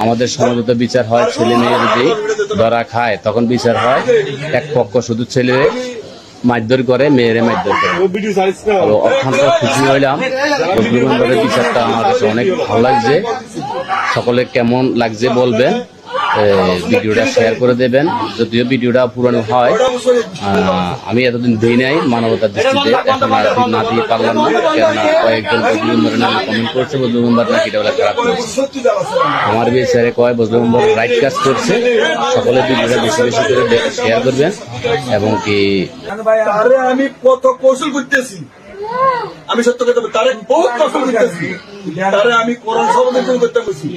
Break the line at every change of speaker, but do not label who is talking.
আমাদের সমাজত বিচার হয় ছেলে মেয়ে যদি ধরা খায় তখন বিচার হয় এক পক্ষ শুধু ছেলে মারধর করে মেয়েরে মারধর করে। অত্যন্ত খুশি হইলাম বন্ধুবান্ধবের বিচারটা আমার কাছে অনেক ভালো লাগছে। সকলে কেমন লাগছে বলবেন, ভিডিওটা শেয়ার করে দেবেন। যদিও ভিডিওটা পুরানো হয়, আমি এতদিন দিই নাই মানবতার দৃষ্টিতে, এখন আর না দিয়ে পারলাম না, কেননা কয়েকজন বন্ধুবান্ধবের নামে কমেন্ট করছে বন্ধুবান্ধব নাকি এটা বলে খারাপ করছে। আমার বিচারে কয় বন্ধুবান্ধব রাইট কাজ করছে। সকলে ভিডিওটা বেশি বেশি করে শেয়ার করবেন এবং কি
আমি কত কৌশল করতেছি, আমি সত্য কথা তারে বহুত কৌশল করতেছি, তারে আমি কোরআন শব্দ করতে বলছি।